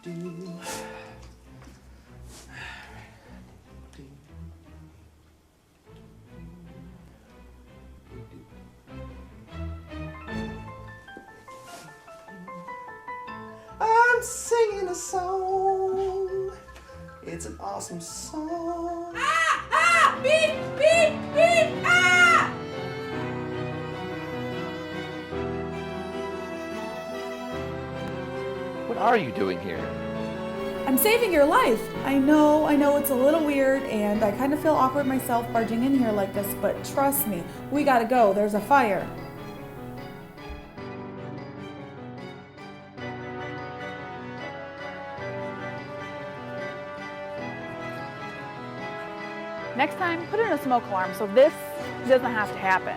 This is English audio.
I'm singing a song. It's an awesome song. Beep, beep, beep, ah! What are you doing here? I'm saving your life. I know it's a little weird and I kind of feel awkward myself barging in here like this, but trust me, we gotta go. There's a fire. Next time, put in a smoke alarm so this doesn't have to happen.